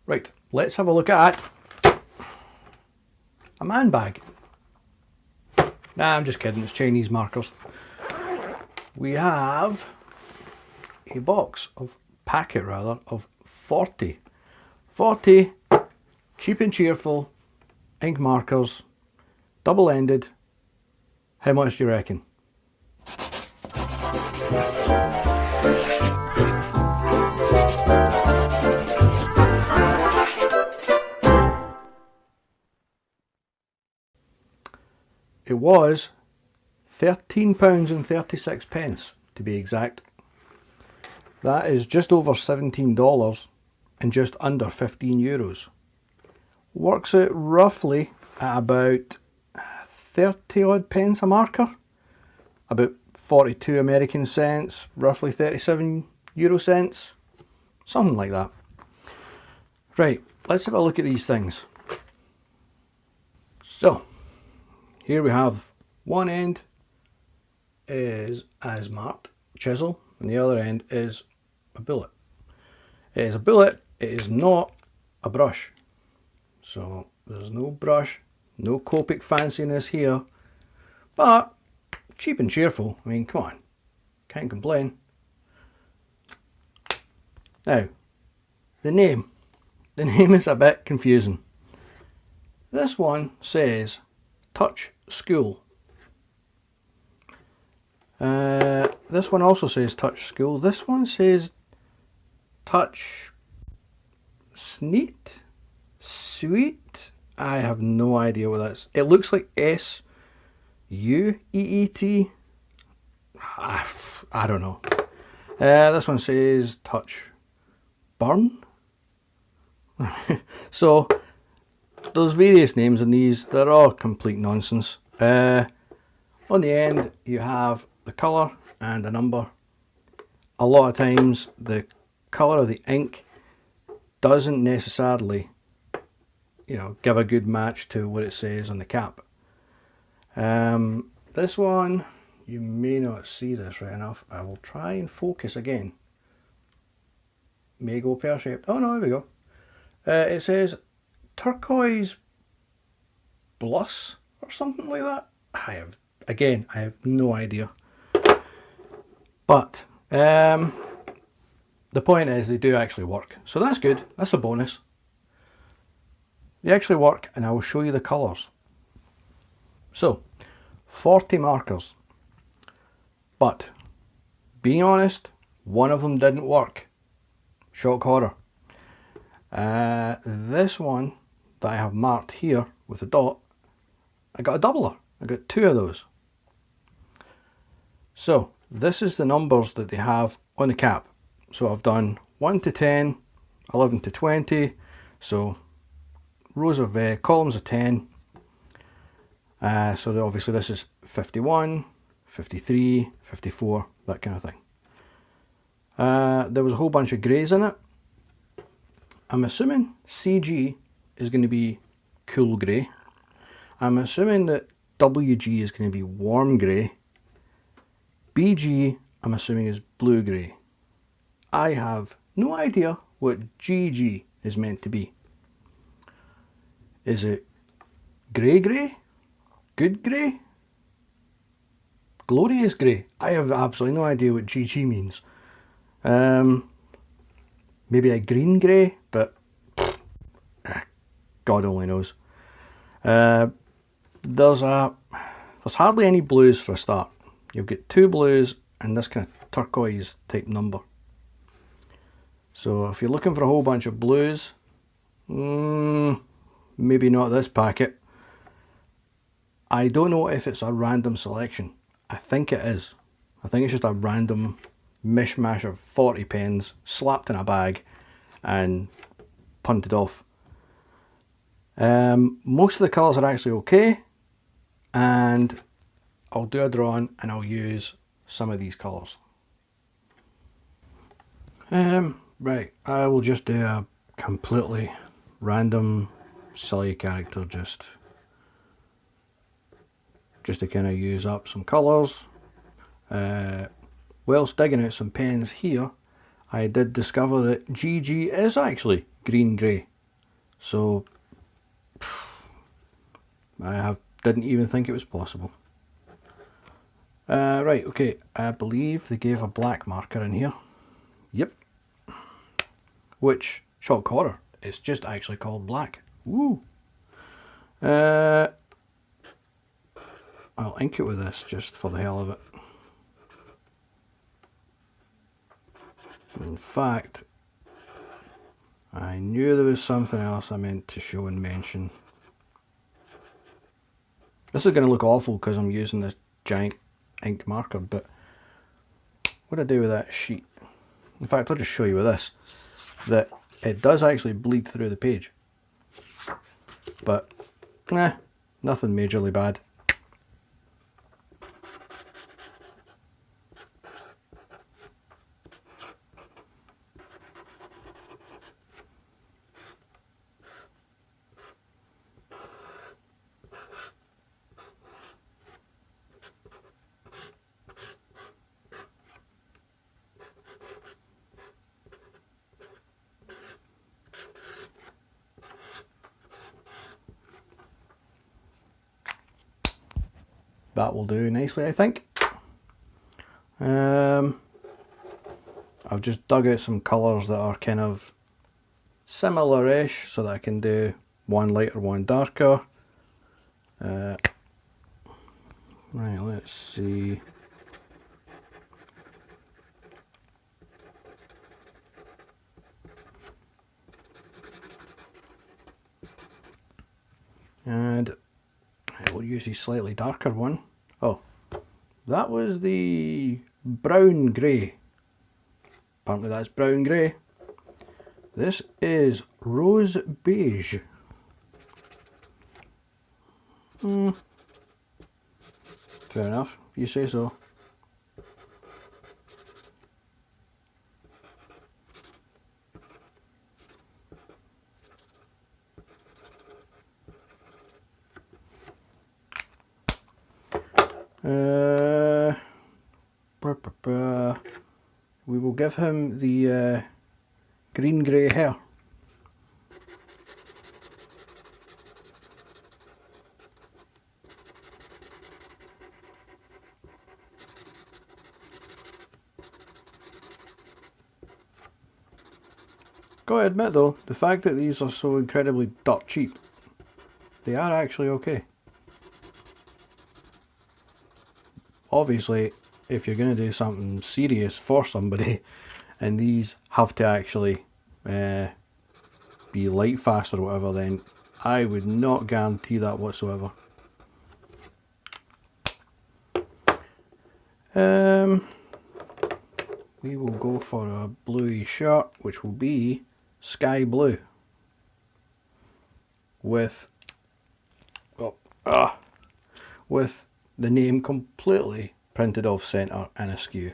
Right, let's have a look at a man bag. Nah, I'm just kidding, it's Chinese markers. We have a packet of 40 cheap and cheerful ink markers, double-ended. How much do you reckon? It was £13.36 to be exact. That is just over $17 and just under 15 euros. Works out roughly at about 30 odd pence a marker, about 42 American cents, roughly 37 euro cents, something like that. Right, let's have a look at these things. So, here we have one end is as marked, chisel, and the other end is a bullet. It is a bullet, it is not a brush. So there's no brush, no Copic fanciness here, but cheap and cheerful. I mean, come on, can't complain. Now, the name is a bit confusing. This one says Touch School. This one also says Touch School. This one says Touch Sneet? Sweet? I have no idea what that's. It looks like S-U-E-E-T. I don't know. This one says Touch Burn. So there's various names in these. They're all complete nonsense. On the end you have the colour and a number. A lot of times the colour of the ink doesn't necessarily, give a good match to what it says on the cap. This one, you may not see this right enough. I will try and focus again. May go pear-shaped. Oh no, here we go. It says turquoise blush or something like that. I have no idea. But the point is they do actually work. So that's good. That's a bonus. They actually work, and I will show you the colours. So, 40 markers. But, being honest, one of them didn't work. Shock horror. This one that I have marked here with a dot, I got a doubler. I got two of those. So, this is the numbers that they have on the cap. So I've done 1 to 10, 11 to 20, so rows of columns of 10. So obviously this is 51, 53, 54, that kind of thing. There was a whole bunch of greys in it. I'm assuming CG is going to be cool grey. I'm assuming that WG is going to be warm grey. BG, I'm assuming, is blue grey. I have no idea what GG is meant to be. Is it grey grey? Good grey? Glorious grey? I have absolutely no idea what GG means. Maybe a green grey, but God only knows. There's hardly any blues for a start. You've got two blues and this kind of turquoise type number. So if you're looking for a whole bunch of blues, maybe not this packet. I don't know if it's a random selection. I think it is. I think it's just a random mishmash of 40 pens slapped in a bag and punted off. Most of the colours are actually okay, and I'll do a drawing and I'll use some of these colours. Right, I will just do a completely random silly character just to kind of use up some colours. Whilst digging out some pens here, I did discover that GG is actually green grey. So didn't even think it was possible. Right, okay, I believe they gave a black marker in here. Yep. Which, shock horror, it's just actually called black. Woo! I'll ink it with this just for the hell of it. In fact, I knew there was something else I meant to show and mention. This is going to look awful because I'm using this giant ink marker, but what do I do with that sheet? In fact, I'll just show you with this, that it does actually bleed through the page. But, nothing majorly bad. That will do nicely, I think. I've just dug out some colours that are kind of similar-ish so that I can do one lighter, one darker. Right, let's see. And I will use a slightly darker one. Oh, that was the brown grey. Apparently that's brown grey. This is rose beige. Fair enough, if you say so. We will give him the green grey hair. Gotta admit though, the fact that these are so incredibly dirt cheap, they are actually okay. Obviously, if you're going to do something serious for somebody, and these have to actually be light fast or whatever, then I would not guarantee that whatsoever. We will go for a bluey shirt, which will be sky blue with with the name completely printed off centre and askew.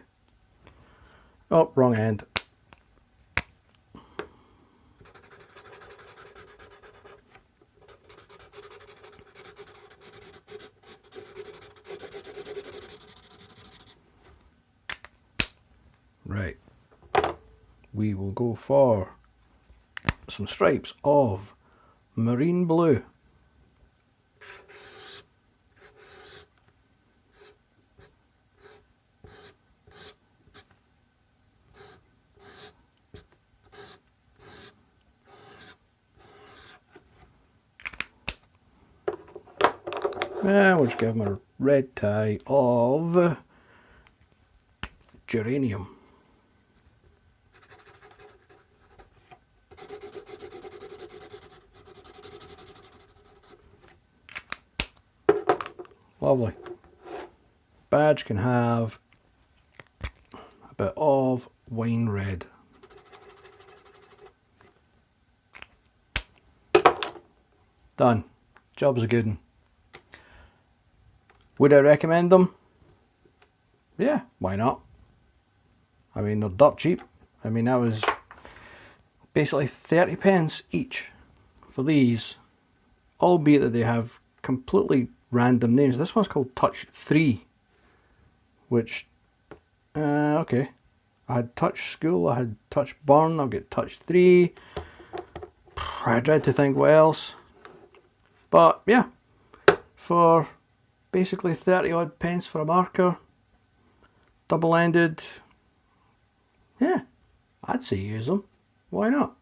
Oh, wrong end. Right, we will go for some stripes of marine blue. And we'll just give him a red tie of geranium. Lovely. Badge can have a bit of wine red. Done. Job's a good one. Would I recommend them? Yeah, why not? I mean, they're dirt cheap. I mean, that was basically 30 pence each for these, albeit that they have completely random names. This one's called Touch 3, which, okay. I had Touch School, I had Touch Burn, I'll get Touch 3. I dread to think what else. But yeah, for basically 30 odd pence for a marker, double-ended, yeah, I'd say use them. Why not?